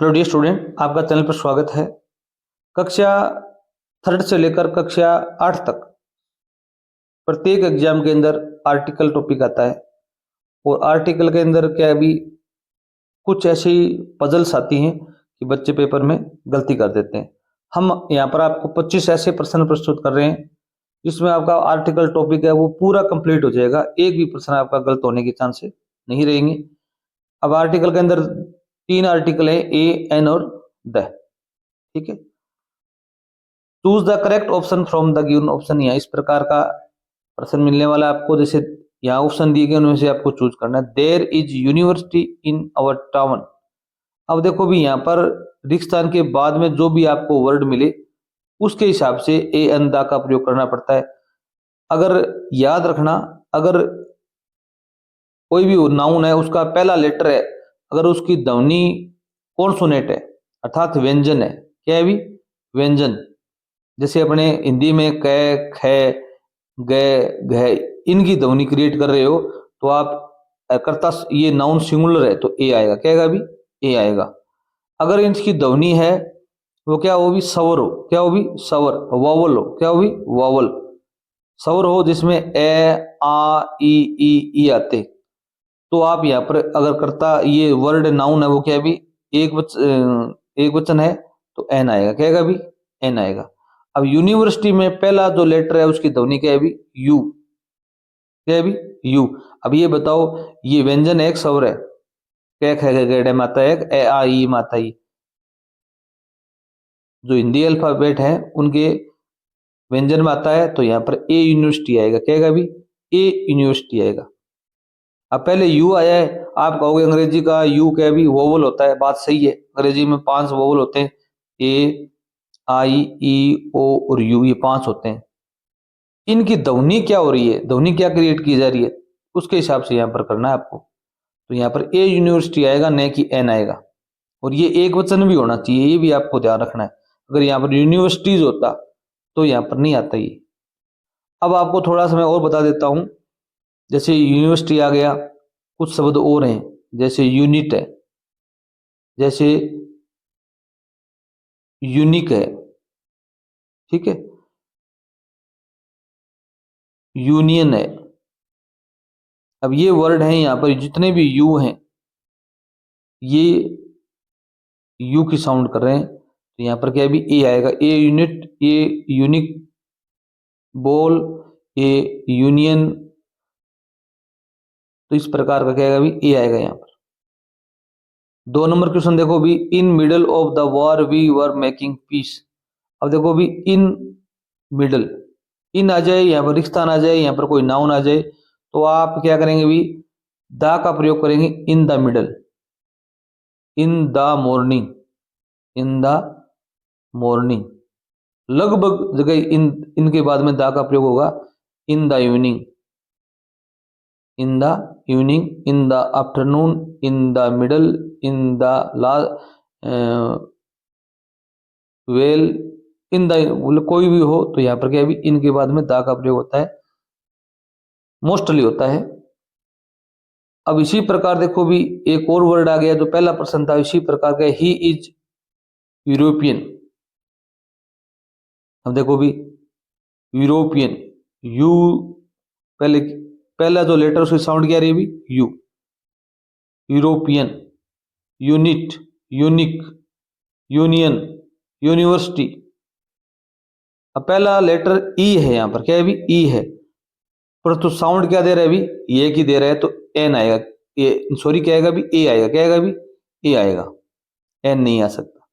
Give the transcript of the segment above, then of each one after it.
Hello dear student, आपका channel पर स्वागत है। कक्षा थर्ड से लेकर कक्षा 8 तक प्रत्येक एग्जाम के अंदर आर्टिकल टॉपिक आता है और आर्टिकल के अंदर क्या अभी कुछ ऐसी पजल्स आती हैं कि बच्चे पेपर में गलती कर देते हैं। हम यहाँ पर आपको 25 ऐसे प्रश्न प्रस्तुत कर रहे हैं जिसमें आपका आर्टिकल टॉपिक है वो पूरा कंप्लीट हो जाएगा, एक भी प्रश्न आपका गलत होने के चांस नहीं रहेंगे। अब आर्टिकल के अंदर 3 आर्टिकल है, ए, एन और द। ठीक है, choose the correct option from the given option. यहाँ इस प्रकार का प्रश्न मिलने वाला है आपको, जैसे यहाँ ऑप्शन दिए गए उनमें से आपको चूज करना है। There is university in our town. अब देखो भी यहाँ पर रिक्तस्थान के बाद में जो भी आपको वर्ड मिले उसके हिसाब से ए एन द का प्रयोग करना पड़ता है। अगर याद रखना, अगर कोई भी नाउन है उसका पहला लेटर है, अगर उसकी ध्वनि कॉन्सोनेंट है अर्थात व्यंजन है, क्या है भी व्यंजन, जैसे अपने हिंदी में क, ख, ग, घ इनकी ध्वनि क्रिएट कर रहे हो तो आप कर्ता ये नाउन सिंगुलर है तो ए आएगा, क्या आएगा भी ए आएगा। अगर इनकी ध्वनि है वो क्या हो भी स्वर हो, क्या हो भी स्वर, वावल हो, क्या हो भी वावल, स्वर हो जिसमें ए आ ई आते, तो आप यहाँ पर अगर करता ये वर्ड नाउन है वो क्या है भी एक वचन है तो एन आएगा, क्या आएगा भी एन आएगा। अब यूनिवर्सिटी में पहला जो लेटर है उसकी ध्वनि क्या है भी यू, क्या है भी यू। अब ये बताओ ये व्यंजन है एक स्वर है, क्या ख माता एक ए आ ई माता ई, जो हिंदी अल्फाबेट है उनके व्यंजन में आता है तो यहाँ पर ए यूनिवर्सिटी आएगा, क्या आएगा भी ए यूनिवर्सिटी आएगा। अब पहले यू आया है, आप कहोगे अंग्रेजी का यू क्या भी वोवल होता है, बात सही है, अंग्रेजी में 5 वोवल होते हैं, ए आई ई ओ और यू, ये 5 होते हैं। इनकी ध्वनि क्या हो रही है, ध्वनि क्या क्रिएट की जा रही है, उसके हिसाब से यहाँ पर करना है आपको। तो यहाँ पर ए यूनिवर्सिटी आएगा न कि एन आएगा, और ये एक वचन भी होना चाहिए, ये भी आपको ध्यान रखना है। अगर यहाँ पर यूनिवर्सिटीज होता तो यहाँ पर नहीं आता ये। अब आपको थोड़ा सा मैं और बता देता हूँ, जैसे यूनिवर्सिटी आ गया, कुछ शब्द और हैं जैसे यूनिट है, जैसे यूनिक है, ठीक है, यूनियन है। अब ये वर्ड हैं यहाँ पर जितने भी यू हैं ये यू की साउंड कर रहे हैं तो यहाँ पर क्या है भी ए आएगा, ए यूनिट, ए यूनिक, बोल, ए यूनियन, तो इस प्रकार का क्या आएगा भी ए आएगा यहाँ पर। 2 नंबर क्वेश्चन देखो भी, in middle of the war we were making peace. अब देखो भी इन मिडल, इन आ जाए यहाँ पर रिक्तस्थान आ जाए, यहाँ पर कोई नाउन आ जाए तो आप क्या करेंगे भी द का प्रयोग करेंगे, in the middle, in the morning, in the morning. लगभग जगह इनके बाद में द का प्रयोग होगा, in the evening, in the evening, in the afternoon, in the middle, in the well, in the, कोई भी हो तो यहाँ पर क्या भी इनके बाद में द का प्रयोग होता है, मोस्टली होता है। अब इसी प्रकार देखो भी एक और वर्ड आ गया जो पहला प्रश्न था, इसी प्रकार का ही इज यूरोपियन। अब देखो भी यूरोपियन, यू पहले, पहला जो लेटर उसकी साउंड क्या रही भी you, European, unit, unique, union, university. अब पहला लेटर ई है, यहाँ पर क्या है भी ई है, पर तो साउंड क्या दे रहा है भी ये की दे रहा है तो एन आएगा, ए सॉरी क्या आएगा भी ए आएगा, क्या आएगा भी ए आएगा, एन नहीं आ सकता।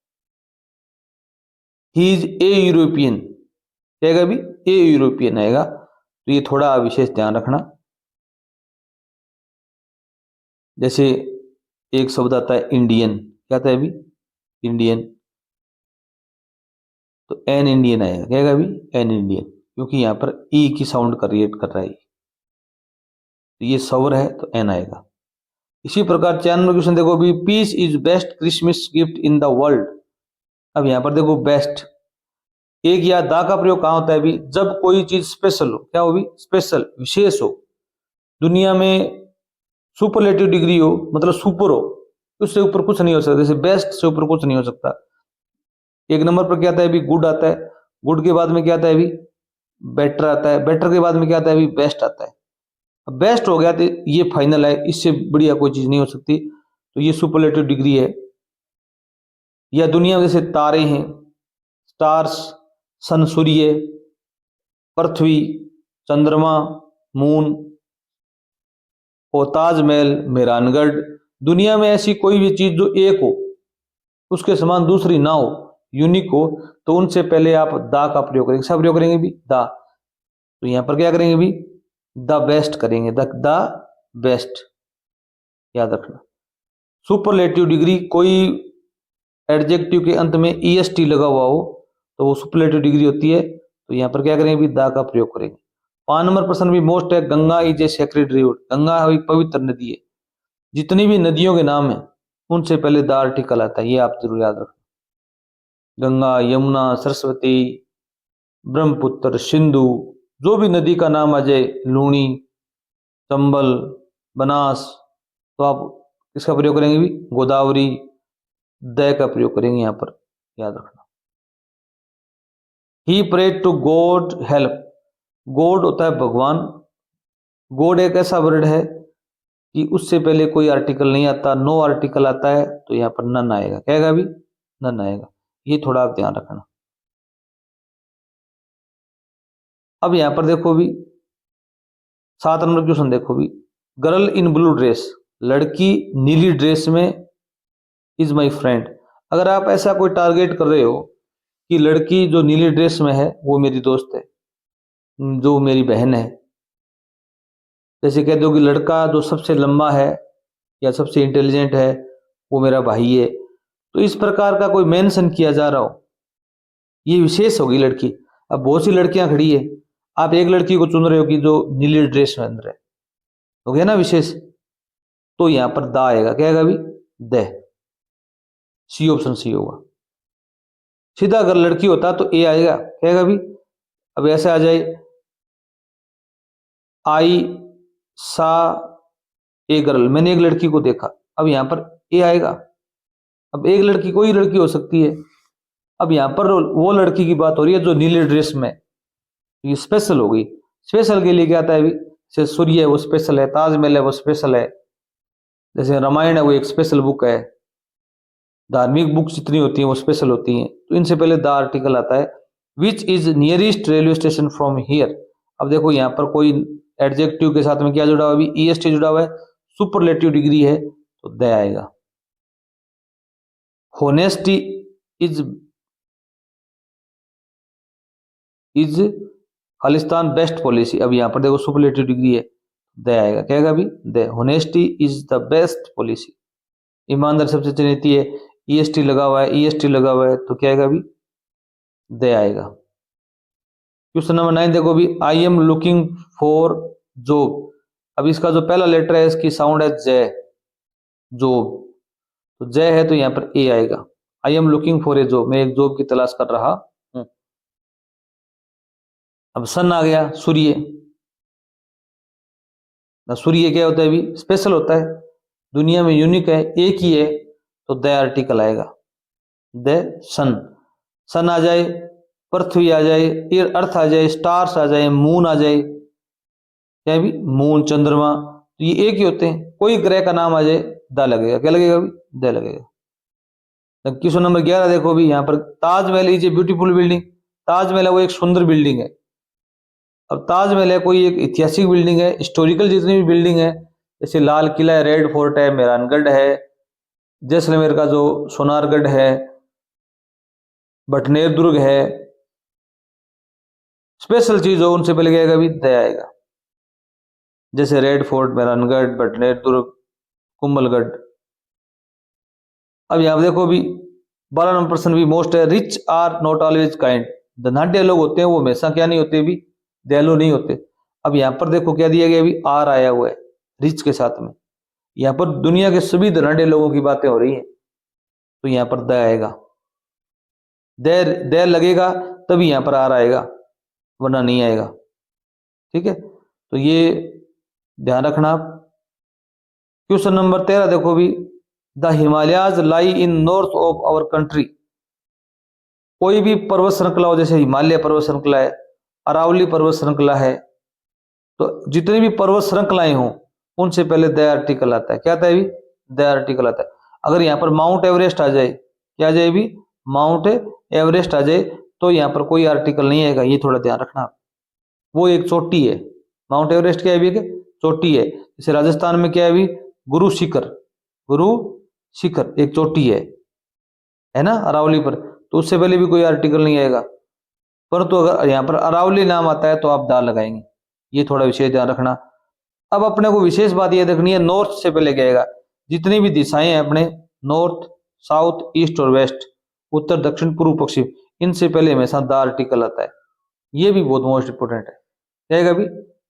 ही इज ए यूरोपियन, क्या आएगा भी ए यूरोपियन आएगा। तो ये थोड़ा विशेष ध्यान रखना। जैसे एक शब्द आता है इंडियन, क्या आता है भी इंडियन, तो एन इंडियन आएगा, क्या आएगा भी एन इंडियन, क्योंकि यहाँ पर ई की साउंड क्रिएट कर रहा है, तो ये स्वर है तो एन आएगा। इसी प्रकार 4 नंबर क्वेश्चन देखो भी, peace is best Christmas gift in the world. अब यहाँ पर देखो बेस्ट, एक या दा का प्रयोग कहाँ होता है भी जब कोई चीज स्पेशल हो, क्या हो भी स्पेशल, विशेष हो, दुनिया में सुपरलेटिव डिग्री हो, मतलब सुपर हो, उससे ऊपर कुछ नहीं हो सकता, जैसे बेस्ट से ऊपर कुछ नहीं हो सकता। एक नंबर पर क्या आता है अभी, गुड आता है। गुड के बाद में क्या आता है अभी, बेटर आता है। बेटर के बाद में क्या आता है अभी, बेस्ट आता है। अब बेस्ट हो गया तो ये फाइनल है, इससे बढ़िया कोई चीज नहीं हो सकती। तो ये सुपरलेटिव डिग्री है। या दुनिया में जैसे तारे हैं, स्टार्स, सन सूर्य, पृथ्वी, चंद्रमा, मून और ताजमहल, मेहरानगढ़। दुनिया में ऐसी कोई भी चीज जो एक हो, उसके समान दूसरी ना हो, यूनिक हो, तो उनसे पहले आप दा का प्रयोग करेंगे। सब प्रयोग करेंगे भी दा। तो यहां पर क्या करेंगे भी, द बेस्ट करेंगे, द बेस्ट, याद रखना। सुपरलेटिव डिग्री कोई एडजेक्टिव के अंत में ईएसटी लगा हुआ हो तो वो सुपरलेटिव डिग्री होती है। तो यहाँ पर क्या करेंगे भी, दा का प्रयोग करेंगे। 5 नंबर प्रश्न भी मोस्ट है, Ganga is a sacred river. Ganga एक पवित्र नदी है। जितनी भी नदियों के नाम है उनसे पहले द आर्टिकल आता है, ये आप जरूर याद रखना। गंगा, यमुना, सरस्वती, ब्रह्मपुत्र, सिंधु, जो भी नदी का नाम आ जाए, लूणी, चंबल, बनास, तो आप किसका प्रयोग करेंगे भी, गोदावरी, द का प्रयोग करेंगे यहां पर, याद रखना। He prayed to God help. God होता है भगवान। गॉड एक ऐसा वर्ड है कि उससे पहले कोई आर्टिकल नहीं आता, नो आर्टिकल आता है, तो यहां पर नन आएगा। क्या आएगा भी, नन आएगा। ये थोड़ा आप ध्यान रखना। अब यहां पर देखो भी 7 नंबर क्वेश्चन देखो भी, गर्ल इन ब्लू ड्रेस, लड़की नीली ड्रेस में, इज माई फ्रेंड। अगर आप ऐसा कोई टारगेट कर रहे हो कि लड़की जो नीली ड्रेस में है वो मेरी दोस्त है, जो मेरी बहन है, जैसे कह दो कि लड़का जो सबसे लंबा है या सबसे इंटेलिजेंट है वो मेरा भाई है, तो इस प्रकार का कोई मेंशन किया जा रहा हो, ये विशेष होगी लड़की। अब बहुत सी लड़कियां खड़ी है, आप एक लड़की को चुन रहे हो कि जो नीली ड्रेस में अंदर है, हो गया ना विशेष, तो यहां पर दा आएगा। क्या आएगा अभी, द। सी ऑप्शन सी होगा। सीधा अगर लड़की होता तो ए आएगा। क्या आएगा अभी, अब ऐसे आ जाए, आई सा ए गर्ल, मैंने एक लड़की को देखा, अब यहां पर ए आएगा। अब एक लड़की, कोई लड़की हो सकती है। अब यहां पर वो लड़की की बात हो रही है जो नीले ड्रेस में, ये स्पेशल हो गई। स्पेशल के लिए क्या आता है अभी, जैसे सूर्य है वो स्पेशल है, ताजमहल है वो स्पेशल है, जैसे रामायण है वो एक स्पेशल बुक है, धार्मिक बुक्स जितनी होती हैं वो स्पेशल होती हैं। तो इनसे पहले द आर्टिकल आता है। Which is nearest railway station from here. अब देखो यहाँ पर कोई एडजेक्टिव के साथ में क्या जुड़ा हुआ है, अभी ईएसटी जुड़ा हुआ है, सुपरलेटिव डिग्री है, तो द आएगा। Honesty is is Khalistan best policy. अब यहाँ पर देखो सुपरलेटिव डिग्री है, द आएगा। क्या आएगा अभी, the. Honesty is the best policy, ईमानदार सबसे अच्छी नीति है। ईएसटी लगा हुआ है, ईएसटी लगा हुआ है, तो क्या आएगा अभी, द आएगा। क्वेश्चन नंबर 9 देखो भी, I am looking for job. अब इसका जो पहला लेटर है इसकी साउंड है जय, जॉब, तो जय है तो यहाँ पर ए आएगा। I am looking for a job, मैं एक जॉब की तलाश कर रहा हूं। अब सन आ गया, सूर्य। सूर्य क्या होता है अभी, स्पेशल होता है, दुनिया में यूनिक है, एक ही है, तो द आर्टिकल आएगा, द सन। सन आ जाए, पृथ्वी आ जाए, अर्थ आ जाए, स्टार्स आ जाए, मून आ जाए, क्या भी, मून, चंद्रमा, तो ये एक ही होते हैं। कोई ग्रह का नाम आ जाए, द लगेगा। क्या लगेगा अभी, द लगेगा। क्वेश्चन नंबर 11 देखो भी, यहाँ पर Taj Mahal is a beautiful building. Taj Mahal है वो एक सुंदर बिल्डिंग है। अब ताजमहल है कोई एक ऐतिहासिक बिल्डिंग है, हिस्टोरिकल जितनी भी बिल्डिंग है, जैसे लाल किला है, रेड फोर्ट है, मेहरानगढ़ है, जैसलमेर का जो सोनारगढ़ है, भटनेर दुर्ग है, स्पेशल चीज हो उनसे पहले क्या आएगा अभी, द आएगा। जैसे रेड फोर्ट, मेहरानगढ़, भटनेर दुर्ग, कुंभलगढ़। अब यहां देखो भी 12 नंबर प्रश्न भी मोस्ट है, rich are not always kind. धनाढ्य लोग होते हैं वो हमेशा क्या नहीं होते भी, दयालु नहीं होते। अब यहां पर देखो क्या दिया गया, अभी आर आया हुआ है रिच के साथ में, यहां पर दुनिया के सभी धनाढ्य लोगों की बातें हो रही हैं, तो यहां पर द आएगा। देर देर लगेगा तभी यहां पर आर आएगा, वरना नहीं आएगा। ठीक है, तो ये ध्यान रखना आप। क्वेश्चन नंबर 13 देखो भी, the Himalayas lie in north of our country. कोई भी पर्वत श्रृंखला हो, जैसे हिमालय पर्वत श्रृंखला है, अरावली पर्वत श्रृंखला है, तो जितनी भी पर्वत श्रृंखलाएं हों उनसे पहले द आर्टिकल आता है। क्या आता है भी? द आर्टिकल आता है। अगर यहाँ पर माउंट एवरेस्ट आ जाए, क्या आ जाए भी? माउंट एवरेस्ट आ जाए, तो यहाँ पर कोई आर्टिकल नहीं आएगा, ये थोड़ा ध्यान रखना। वो एक चोटी है, माउंट एवरेस्ट क्या है भी? चोटी है। जैसे राजस्थान में क्या है भी? गुरु शिखर, गुरु शिखर एक चोटी है ना, अरावली पर, तो उससे पहले भी कोई आर्टिकल नहीं आएगा। परंतु अगर यहाँ पर अरावली नाम आता है तो आप दा लगाएंगे, ये थोड़ा विशेष ध्यान रखना। अब अपने को विशेष बात यह देखनी है, नॉर्थ से पहले क्या आएगा? जितनी भी दिशाएं हैं अपने, नॉर्थ, साउथ, ईस्ट और वेस्ट, उत्तर, दक्षिण, पूर्व, पश्चिम, इनसे पहले हमेशा द आर्टिकल आता है। ये भी बहुत मोस्ट इंपोर्टेंट है। क्या आएगा भी?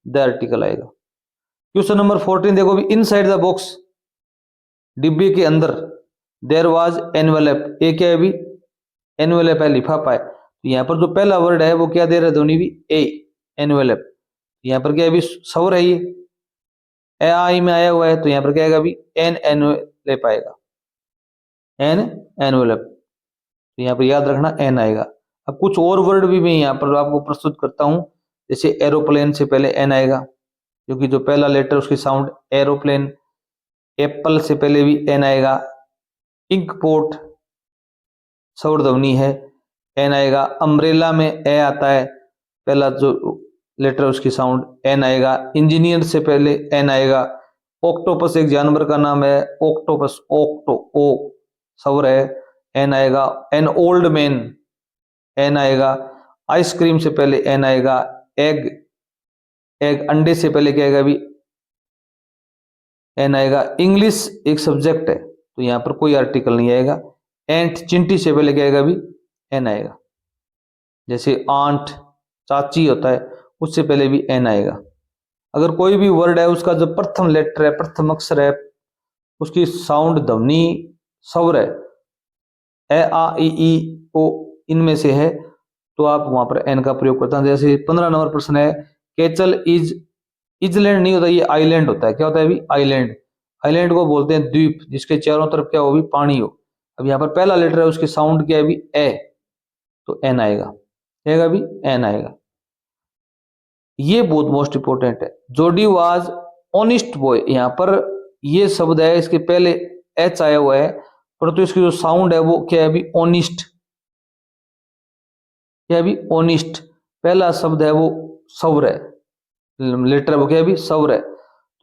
द आर्टिकल आएगा। क्वेश्चन नंबर 14 देखो भी, इनसाइड द बॉक्स, डिब्बे के अंदर, देयर वाज एनवेलप। ये क्या है भी? एनवेलप है, लिफाफा है। तो यहाँ पर जो पहला वर्ड है वो क्या दे रहा है ध्वनि भी? ए, एनवेलप। यहाँ पर क्या है भी? सवर है, ये ए आई में आया हुआ है, तो यहाँ पर क्या आएगा भी? एन एनवेलप आएगा, एन एनवेलप। तो यहाँ पर याद रखना एन आएगा। अब कुछ और वर्ड भी मैं यहाँ पर आपको प्रस्तुत करता हूँ, जैसे एरोप्लेन से पहले एन आएगा, क्योंकि जो पहला लेटर उसकी साउंड एरोप्लेन। एप्पल से पहले भी एन आएगा। इंक पोर्ट सवर ध्वनि है, एन आएगा। अम्ब्रेला में ए आता है, पहला जो लेटर उसकी साउंड एन आएगा। इंजीनियर से पहले एन आएगा। ऑक्टोपस एक जानवर का नाम है, ऑक्टोपस, ऑक्टो, ओ सवर है, एन आएगा। एन ओल्ड मैन, एन आएगा। आइसक्रीम से पहले एन आएगा। एग, एग अंडे से पहले क्या आएगा भी? एन आएगा। इंग्लिश एक सब्जेक्ट है, तो यहाँ पर कोई आर्टिकल नहीं आएगा। एंट, चिंटी से पहले क्या आएगा भी? एन आएगा। जैसे आंट, चाची होता है, उससे पहले भी एन आएगा। अगर कोई भी वर्ड है उसका जो प्रथम लेटर है, प्रथम अक्षर है, उसकी साउंड ध्वनि स्वर है, ए आ ई ओ, इनमें से है, तो आप वहां पर एन का प्रयोग करते हैं। जैसे 15 नंबर प्रश्न है, केचल इज, इजलैंड नहीं होता, ये आइलैंड होता है। क्या होता है अभी? आइलैंड। आइलैंड को बोलते हैं द्वीप, जिसके चारों तरफ क्या हो भी? पानी हो। अब यहाँ पर पहला लेटर है, उसकी साउंड क्या है भी? ए, तो एन आएगा। क्या आएगा भी? एन आएगा। ये बहुत मोस्ट इंपोर्टेंट है। जोडी वाज ऑनेस्ट बॉय, यहाँ पर ये शब्द है, इसके पहले एच आया हुआ है, परंतु इसकी जो साउंड है वो क्या है भी? ऑनेस्ट। क्या है भी? ऑनेस्ट। पहला शब्द है वो सवर है, लेटर वो क्या है भी? सवर है।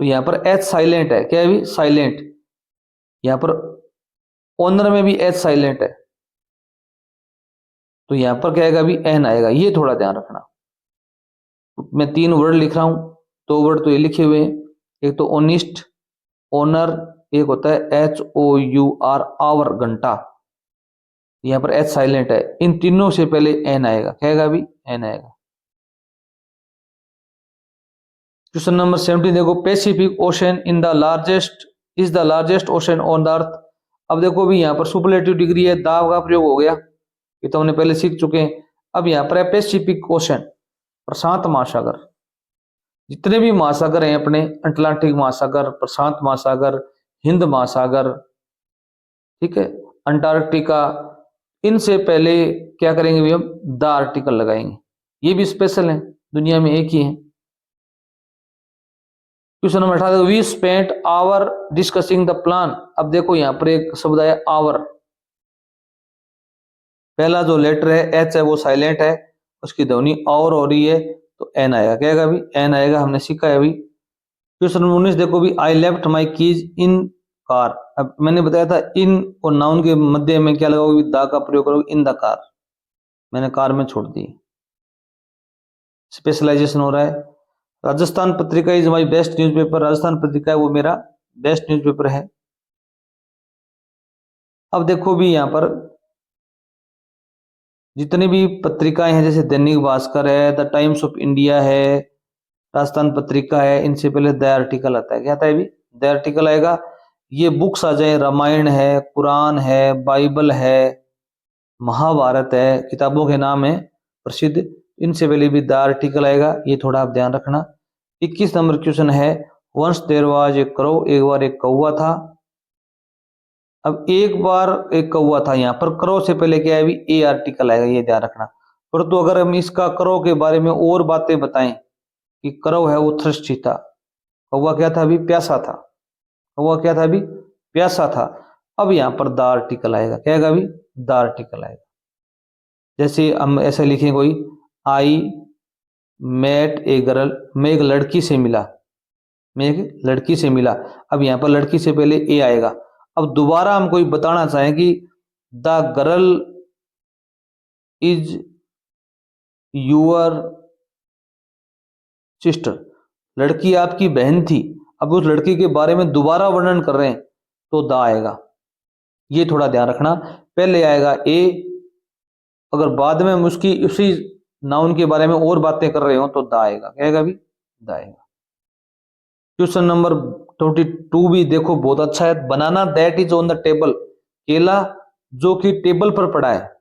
तो यहाँ पर एच साइलेंट है। क्या है भी? साइलेंट। यहाँ पर ओनर में भी एच साइलेंट है, तो यहाँ पर क्या आएगा भी? एन आएगा। ये थोड़ा ध्यान रखना। मैं 3 वर्ड लिख रहा हूं, 2 वर्ड तो ये लिखे हुए हैं, एक तो ओनिस्ट, ओनर, एक होता है H O U R, hour, घंटा। यहाँ पर एच साइलेंट है। इन तीनों से पहले एन आएगा। क्या आएगा भी? एन आएगा। क्वेश्चन नंबर 17 देखो, Pacific ocean in the largest, is the largest ocean on the earth. अब देखो भी यहाँ पर सुपरलेटिव डिग्री है, दाव का प्रयोग हो गया, ये तो हमने पहले सीख चुके हैं। अब यहाँ पर है पैसिफिक ओशन, प्रशांत महासागर। जितने भी महासागर हैं अपने, अटलांटिक महासागर, प्रशांत महासागर, हिंद महासागर, ठीक है, अंटार्कटिका, इनसे पहले क्या करेंगे भी? हम द आर्टिकल लगाएंगे। ये भी स्पेशल है, दुनिया में एक ही है। Question number 18, we spent hour discussing the plan. अब देखो यहाँ पर एक शब्द है आवर, पहला जो लेटर है एच है वो साइलेंट है, उसकी ध्वनि और हो रही है, तो एन आएगा। क्या आएगा भी? एन आएगा। हमने सीखा है अभी। क्वेश्चन नंबर 19 देखो भी, I left my keys in car. अब मैंने बताया था इन और नाउन के मध्य में क्या लगाओगे? द का प्रयोग करोगे, इन द कार, मैंने कार में छोड़ दी। स्पेशलाइजेशन हो रहा है। Rajasthan Patrika is my best newspaper, Rajasthan Patrika है वो मेरा बेस्ट न्यूज़पेपर है। अब देखो भी यहाँ पर जितनी भी पत्रिकाएं हैं, जैसे दैनिक भास्कर है, द टाइम्स ऑफ इंडिया है, राजस्थान पत्रिका है, इनसे पहले द आर्टिकल आता है। क्या आता है भी? द आर्टिकल आएगा। ये बुक्स आ जाए, रामायण है, कुरान है, बाइबल है, महाभारत है, किताबों के नाम है प्रसिद्ध, इनसे पहले भी द आर्टिकल आएगा। ये थोड़ा आप ध्यान रखना। 21 नंबर क्वेश्चन है, once there was a crow, एक बार एक कौवा था। अब एक बार एक कौवा था, यहाँ पर करो से पहले क्या है अभी ए आर्टिकल आएगा, ये ध्यान रखना। परंतु अगर हम इसका करो के बारे में और बातें बताएं कि करो है वो थ्रस्टी था, कौवा क्या था अभी प्यासा था, कौवा क्या था अभी प्यासा था। अब यहाँ पर द आर्टिकल आएगा, क्या आएगा अभी द आर्टिकल आएगा। जैसे हम ऐसे लिखें कोई आई मेट ए गर्ल, मैं एक लड़की से मिला, मैं एक लड़की से मिला। अब यहाँ पर लड़की से पहले ए आएगा। अब दोबारा हम कोई बताना चाहें कि the girl is your sister, लड़की आपकी बहन थी। अब उस लड़की के बारे में दोबारा वर्णन कर रहे हैं तो द आएगा, ये थोड़ा ध्यान रखना। पहले आएगा ए, अगर बाद में हम उसकी उसी नाउन के बारे में और बातें कर रहे हो तो द आएगा, क्या आएगा अभी द आएगा। क्वेश्चन नंबर 22 भी देखो बहुत अच्छा है। Banana that is on the table, केला जो कि टेबल पर पड़ा है।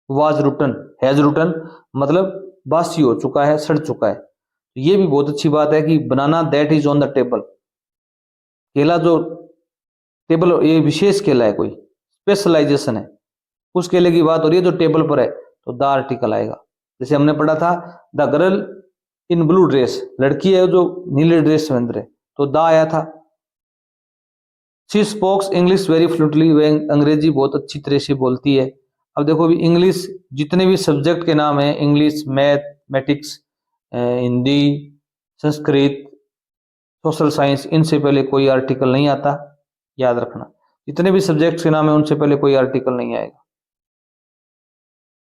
वाज रुटन, हैज रुटन मतलब बासी हो चुका है, सड़ चुका है। ये भी बहुत अच्छी बात है कि banana that is on the table, केला जो टेबल, ये विशेष केला है, कोई स्पेशलाइजेशन है, उस केले की बात हो रही है जो टेबल पर है तो द आर्टिकल आएगा। जैसे हमने पढ़ा था the girl in blue dress, लड़की है जो नीले ड्रेस में अंदर है तो द आया था। She spokes English very fluently, वह अंग्रेजी बहुत अच्छी तरह से बोलती है। अब देखो भी इंग्लिश जितने भी सब्जेक्ट के नाम है, English, mathematics, Hindi, Sanskrit, social science, इनसे पहले कोई आर्टिकल नहीं आता, याद रखना। जितने भी सब्जेक्ट्स के नाम है उनसे पहले कोई आर्टिकल नहीं आएगा।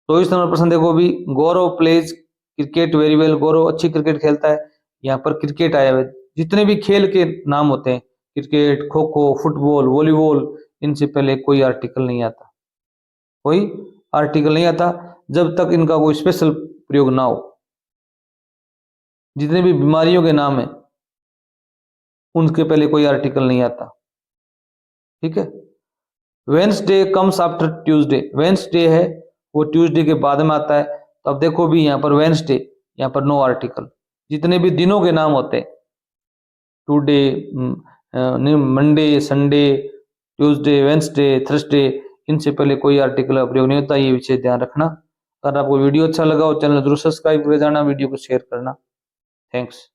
तो इस नंबर प्रश्न देखो भी, गौरव प्लेज क्रिकेट वेरी वेल, गौरव अच्छी क्रिकेट खेलता है। यहाँ पर क्रिकेट आया हुआ है। जितने भी खेल के नाम होते हैं, cricket, kho kho, football, volleyball, इनसे पहले कोई आर्टिकल नहीं आता, कोई आर्टिकल नहीं आता जब तक इनका कोई स्पेशल प्रयोग ना हो। जितने भी बीमारियों के नाम है उनके पहले कोई आर्टिकल नहीं आता, ठीक है। Wednesday comes after Tuesday, Wednesday है वो ट्यूसडे के बाद में आता है। तो अब देखो भी यहाँ पर वेंसडे, यहाँ पर नो आर्टिकल। जितने भी दिनों के नाम होते हैं, today, Monday, Sunday, Tuesday, Wednesday, Thursday, इनसे पहले कोई आर्टिकल का प्रयोग नहीं होता, ये विषय ध्यान रखना। अगर आपको वीडियो अच्छा लगा हो चैनल जरूर सब्सक्राइब कर जाना, वीडियो को शेयर करना। थैंक्स।